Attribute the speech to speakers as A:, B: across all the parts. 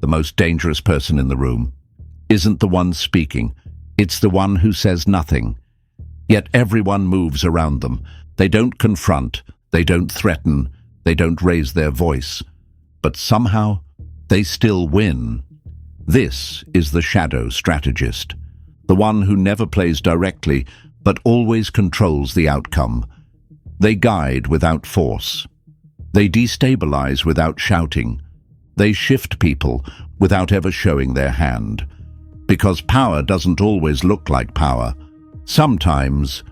A: the most dangerous person in the room, isn't the one speaking. It's the one who says nothing. Yet everyone moves around them. They don't confront, they don't threaten, they don't raise their voice. But somehow, they still win. This is the shadow strategist, the one who never plays directly, but always controls the outcome. They guide without force. They destabilize without shouting. They shift people without ever showing their hand. Because power doesn't always look like power. Sometimes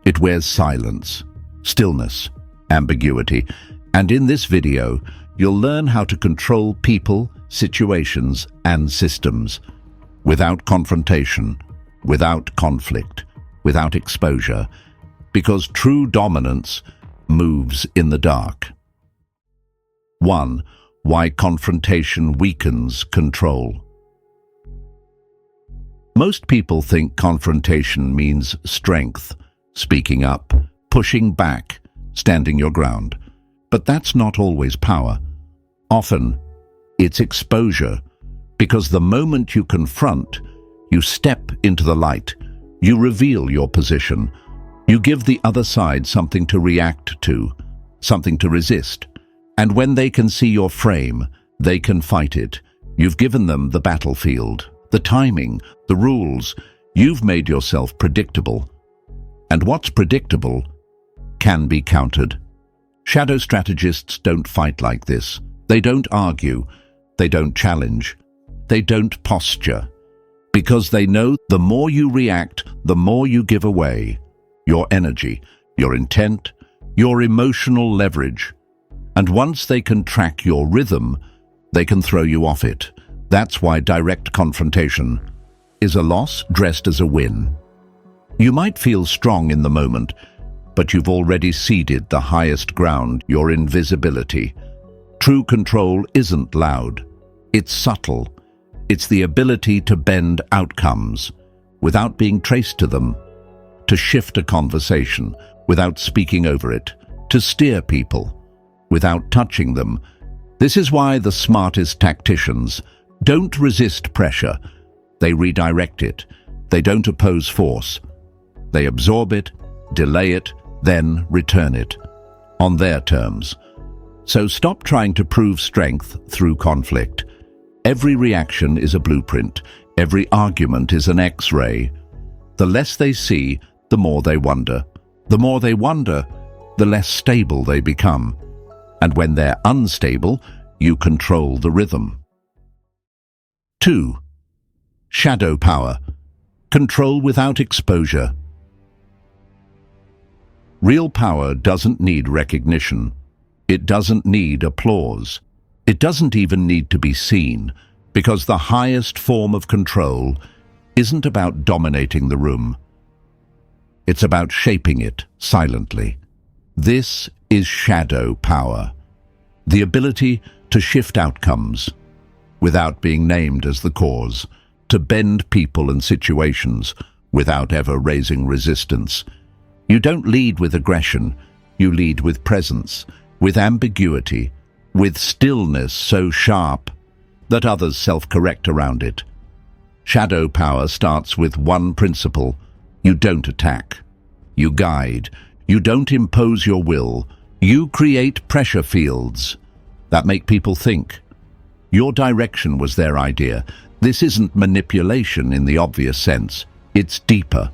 A: it wears silence, stillness, ambiguity. And in this video, you'll learn how to control people, situations, and systems without confrontation, without conflict, without exposure, because true dominance moves in the dark. 1. Why confrontation weakens control. Most people think confrontation means strength, speaking up, pushing back, standing your ground. But that's not always power. Often, it's exposure, because the moment you confront, you step into the light, you reveal your position, you give the other side something to react to, something to resist. And when they can see your frame, they can fight it. You've given them the battlefield, the timing, the rules. You've made yourself predictable. And what's predictable can be countered. Shadow strategists don't fight like this. They don't argue. They don't challenge. They don't posture. Because they know the more you react, the more you give away. Your energy, your intent, your emotional leverage. And once they can track your rhythm, they can throw you off it. That's why direct confrontation is a loss dressed as a win. You might feel strong in the moment, but you've already ceded the highest ground, your invisibility. True control isn't loud. It's subtle. It's the ability to bend outcomes without being traced to them, to shift a conversation without speaking over it, to steer people without touching them. This is why the smartest tacticians don't resist pressure. They redirect it. They don't oppose force. They absorb it, delay it, then return it on their terms. So stop trying to prove strength through conflict. Every reaction is a blueprint. Every argument is an X-ray. The less they see, the more they wonder. The more they wonder, the less stable they become. And when they're unstable, you control the rhythm. 2. Shadow power. Control without exposure. Real power doesn't need recognition. It doesn't need applause. It doesn't even need to be seen, because the highest form of control isn't about dominating the room. It's about shaping it silently. This is shadow power. The ability to shift outcomes without being named as the cause, to bend people and situations without ever raising resistance. You don't lead with aggression, you lead with presence, with ambiguity, with stillness so sharp that others self-correct around it. Shadow power starts with one principle: you don't attack. You guide. You don't impose your will. You create pressure fields that make people think. Your direction was their idea. This isn't manipulation in the obvious sense. It's deeper,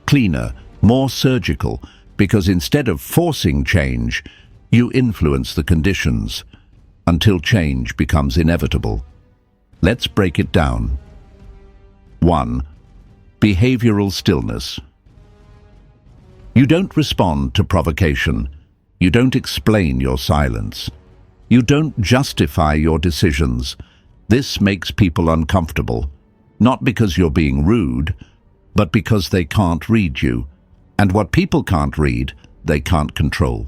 A: cleaner, more surgical, because instead of forcing change, you influence the conditions until change becomes inevitable. Let's break it down. 1. Behavioral stillness. You don't respond to provocation. You don't explain your silence. You don't justify your decisions. This makes people uncomfortable, not because you're being rude, but because they can't read you. And what people can't read, they can't control.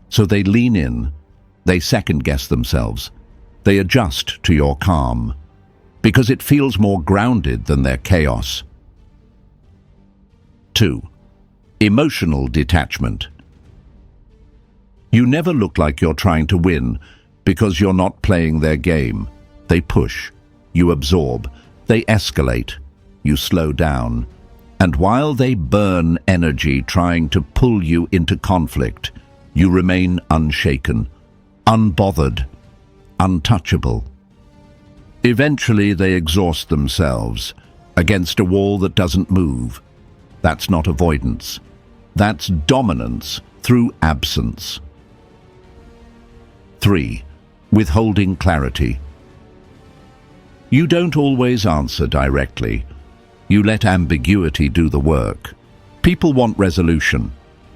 A: So they lean in, they second-guess themselves, they adjust to your calm, because it feels more grounded than their chaos. 2. Emotional detachment. You never look like you're trying to win because you're not playing their game. They push. You absorb. They escalate. You slow down. And while they burn energy trying to pull you into conflict, you remain unshaken, unbothered, untouchable. Eventually they exhaust themselves against a wall that doesn't move. That's not avoidance. That's dominance through absence. 3. Withholding clarity. You don't always answer directly. You let ambiguity do the work. People want resolution.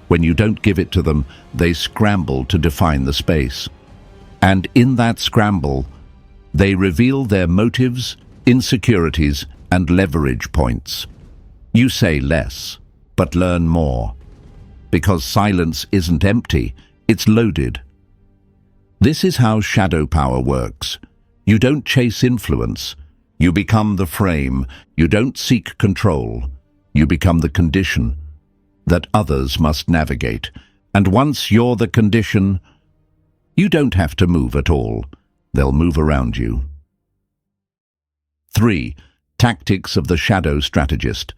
A: When you don't give it to them, they scramble to define the space. And in that scramble, they reveal their motives, insecurities, and leverage points. You say less, but learn more. Because silence isn't empty, it's loaded. This is how shadow power works. You don't chase influence. You become the frame. You don't seek control. You become the condition that others must navigate. And once you're the condition, you don't have to move at all. They'll move around you. 3. Tactics of the shadow strategist.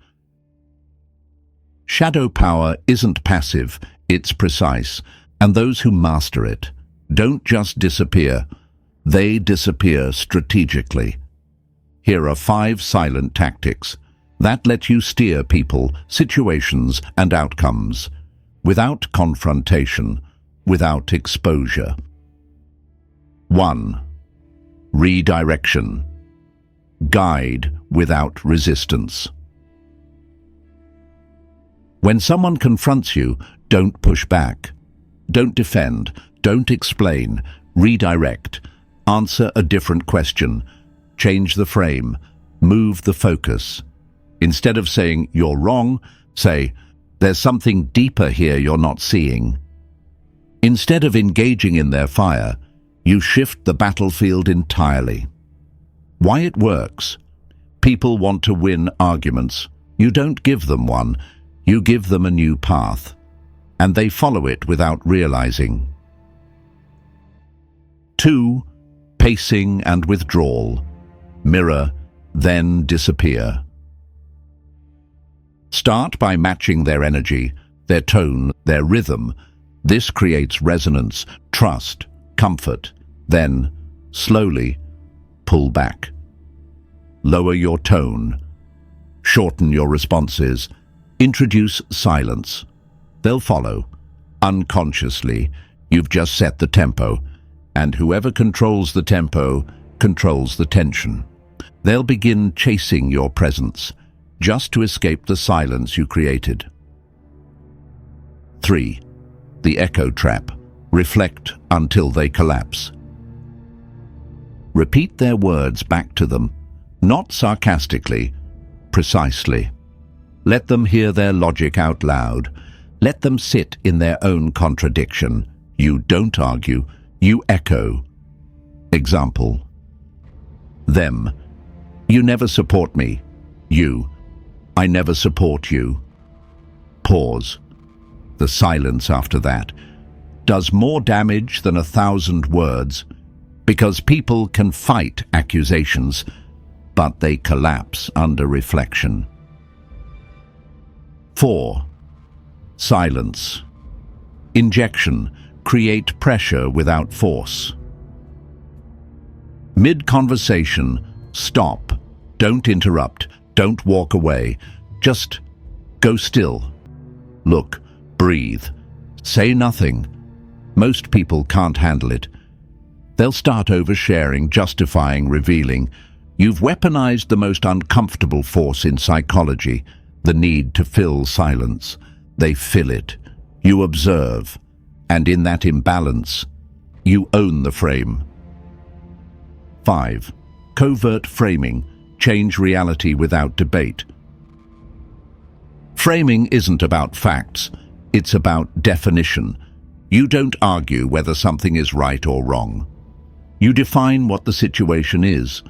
A: Shadow power isn't passive, it's precise, and those who master it don't just disappear, they disappear strategically. Here are 5 silent tactics that let you steer people, situations, and outcomes without confrontation, without exposure. 1. Redirection. Guide without resistance. When someone confronts you, don't push back. Don't defend. Don't explain. Redirect. Answer a different question. Change the frame. Move the focus. Instead of saying, "You're wrong," say, "There's something deeper here you're not seeing." Instead of engaging in their fire, you shift the battlefield entirely. Why it works? People want to win arguments. You don't give them one. You give them a new path, and they follow it without realizing. 2. Pacing and withdrawal. Mirror, then disappear. Start by matching their energy, their tone, their rhythm. This creates resonance, trust, comfort. Then, slowly, pull back. Lower your tone. Shorten your responses. Introduce silence. They'll follow. Unconsciously, you've just set the tempo, and whoever controls the tempo controls the tension. They'll begin chasing your presence, just to escape the silence you created. 3. The echo trap. Reflect until they collapse. Repeat their words back to them, not sarcastically, precisely. Let them hear their logic out loud. Let them sit in their own contradiction. You don't argue, you echo. Example. Them. You never support me. You. I never support you. Pause. The silence after that does more damage than 1,000 words, because people can fight accusations, but they collapse under reflection. 4. Silence. Injection. Create pressure without force. Mid-conversation, stop. Don't interrupt. Don't walk away. Just go still. Look. Breathe. Say nothing. Most people can't handle it. They'll start oversharing, justifying, revealing. You've weaponized the most uncomfortable force in psychology, the need to fill silence. They fill it. You observe. And in that imbalance, you own the frame. 5. Covert framing. Change reality without debate. Framing isn't about facts. It's about definition. You don't argue whether something is right or wrong. You define what the situation is.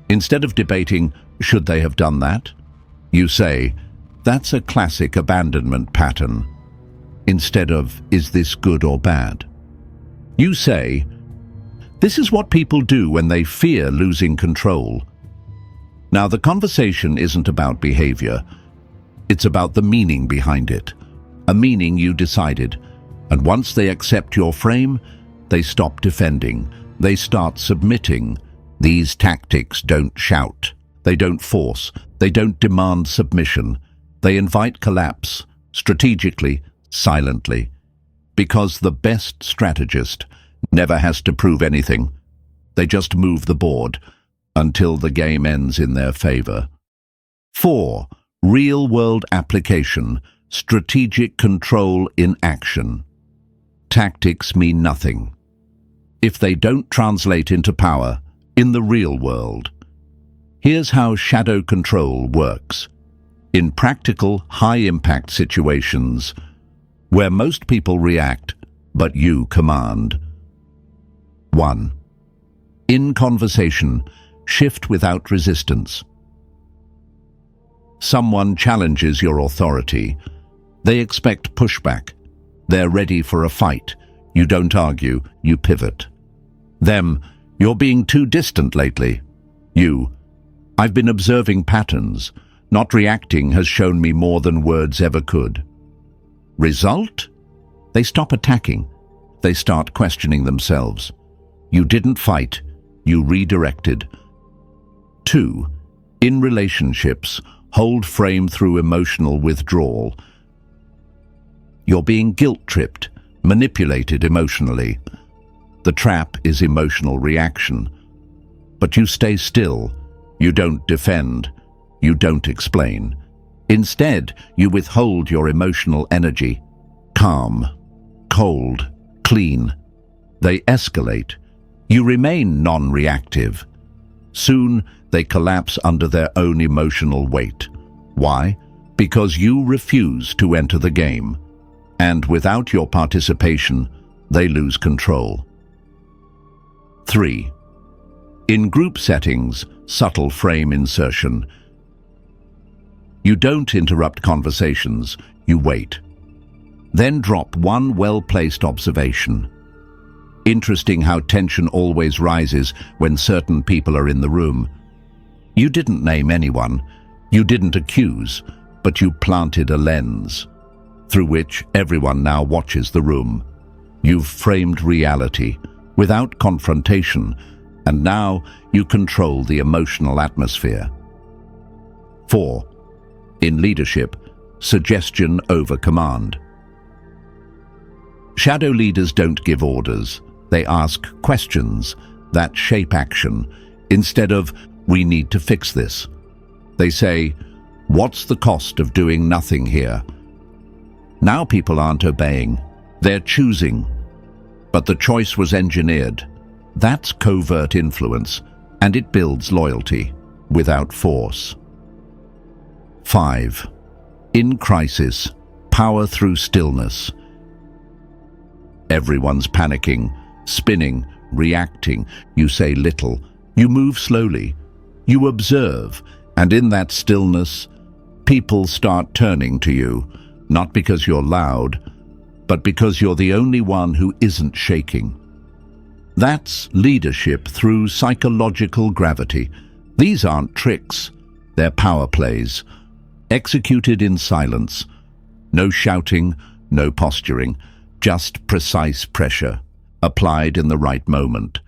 A: Instead of debating, should they have done that? You say, that's a classic abandonment pattern. Instead of, is this good or bad? You say, This is what people do when they fear losing control. Now, the conversation isn't about behavior. It's about the meaning behind it. A meaning you decided. And once they accept your frame, they stop defending. They start submitting. These tactics don't shout. They don't force. They don't demand submission. They invite collapse, strategically, silently. Because the best strategist never has to prove anything. They just move the board until the game ends in their favor. 4. Real-world application. Strategic control in action. Tactics mean nothing if they don't translate into power in the real world. Here's how shadow control works. In practical, high-impact situations where most people react, but you command. 1. In conversation, shift without resistance. Someone challenges your authority. They expect pushback. They're ready for a fight. You don't argue, you pivot. Them, you're being too distant lately. You, I've been observing patterns. Not reacting has shown me more than words ever could. Result? They stop attacking. They start questioning themselves. You didn't fight, you redirected. 2. In relationships, hold frame through emotional withdrawal. You're being guilt-tripped, manipulated emotionally. The trap is emotional reaction. But you stay still. You don't defend. You don't explain. Instead, you withhold your emotional energy. Calm, cold, clean. They escalate. You remain non-reactive. Soon, they collapse under their own emotional weight. Why? Because you refuse to enter the game. And without your participation, they lose control. 3. In group settings, subtle frame insertion. You don't interrupt conversations, you wait. Then drop one well-placed observation. Interesting how tension always rises when certain people are in the room. You didn't name anyone, you didn't accuse, but you planted a lens through which everyone now watches the room. You've framed reality without confrontation, and now you control the emotional atmosphere. 4. In leadership, suggestion over command. Shadow leaders don't give orders. They ask questions that shape action. Instead of, "We need to fix this," they say, "What's the cost of doing nothing here?" Now people aren't obeying. They're choosing. But the choice was engineered. That's covert influence, and it builds loyalty without force. 5. In crisis, power through stillness. Everyone's panicking, spinning, reacting. You say little. You move slowly. You observe, and in that stillness, people start turning to you, not because you're loud, but because you're the only one who isn't shaking. That's leadership through psychological gravity. These aren't tricks. They're power plays, executed in silence. No shouting, no posturing, just precise pressure, applied in the right moment,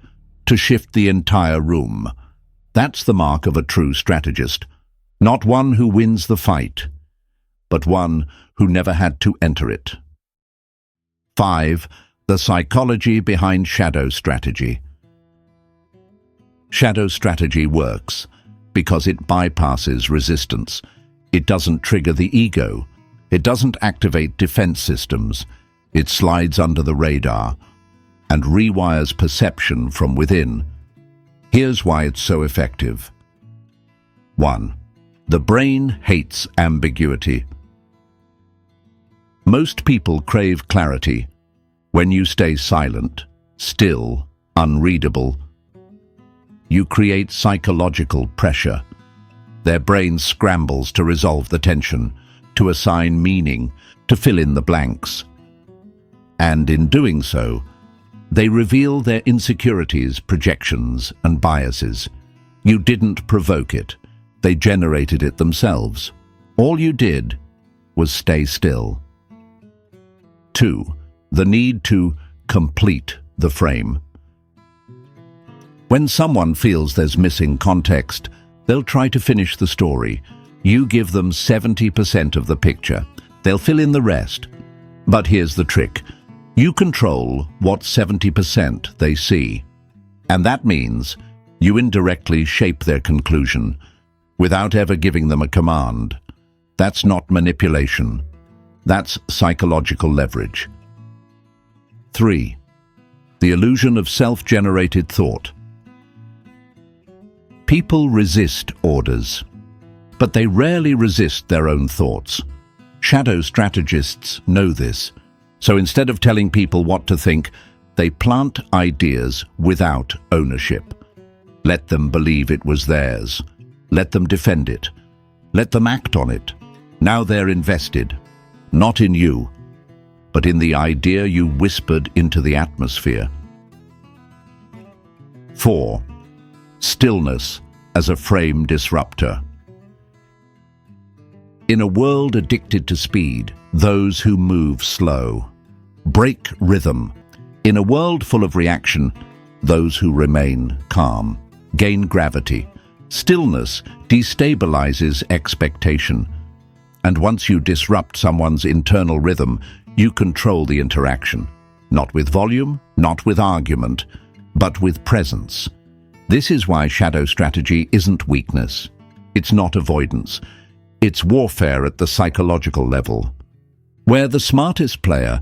A: to shift the entire room. That's the mark of a true strategist. Not one who wins the fight, but one who never had to enter it. 5. The psychology behind shadow strategy. Shadow strategy works because it bypasses resistance. It doesn't trigger the ego. It doesn't activate defense systems. It slides under the radar and rewires perception from within. Here's why it's so effective. 1. The brain hates ambiguity. Most people crave clarity. When you stay silent, still, unreadable, you create psychological pressure. Their brain scrambles to resolve the tension, to assign meaning, to fill in the blanks. And in doing so, They reveal their insecurities, projections, and biases. You didn't provoke it. They generated it themselves. All you did was stay still. 2. The need to complete the frame. When someone feels there's missing context, they'll try to finish the story. You give them 70% of the picture. They'll fill in the rest. But here's the trick. You control what 70% they see. And that means you indirectly shape their conclusion without ever giving them a command. That's not manipulation. That's psychological leverage. 3. The illusion of self-generated thought. People resist orders, but they rarely resist their own thoughts. Shadow strategists know this. So instead of telling people what to think, they plant ideas without ownership. Let them believe it was theirs. Let them defend it. Let them act on it. Now they're invested, not in you, but in the idea you whispered into the atmosphere. 4. Stillness as a frame disruptor. In a world addicted to speed, those who move slow break rhythm. In a world full of reaction, those who remain calm gain gravity. Stillness destabilizes expectation. And once you disrupt someone's internal rhythm, you control the interaction. Not with volume, not with argument, but with presence. This is why shadow strategy isn't weakness. It's not avoidance. It's warfare at the psychological level, where the smartest player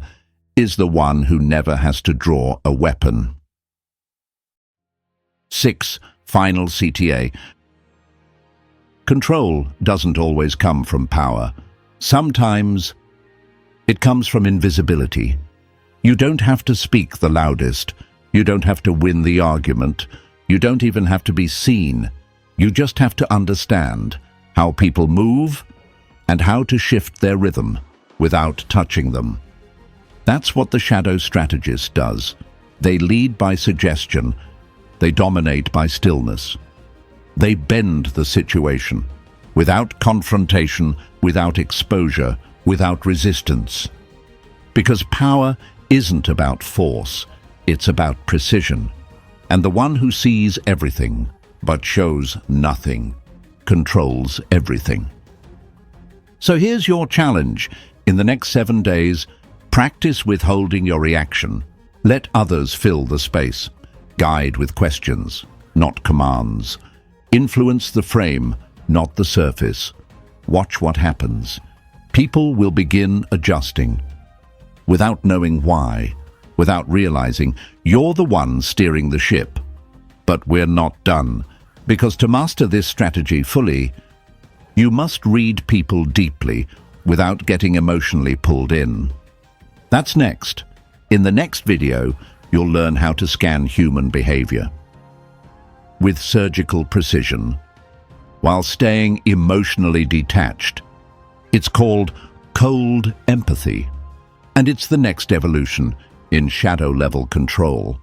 A: is the one who never has to draw a weapon. 6. Final CTA. Control doesn't always come from power. Sometimes it comes from invisibility. You don't have to speak the loudest. You don't have to win the argument. You don't even have to be seen. You just have to understand how people move and how to shift their rhythm without touching them. That's what the shadow strategist does. They lead by suggestion. They dominate by stillness. They bend the situation without confrontation, without exposure, without resistance. Because power isn't about force, it's about precision. And the one who sees everything but shows nothing controls everything. So here's your challenge. In the next 7 days, practice withholding your reaction. Let others fill the space. Guide with questions, not commands. Influence the frame, not the surface. Watch what happens. People will begin adjusting. Without knowing why, without realizing, you're the one steering the ship. But we're not done. Because to master this strategy fully, you must read people deeply without getting emotionally pulled in. That's next. In the next video, you'll learn how to scan human behavior with surgical precision while staying emotionally detached. It's called cold empathy, and it's the next evolution in shadow-level control.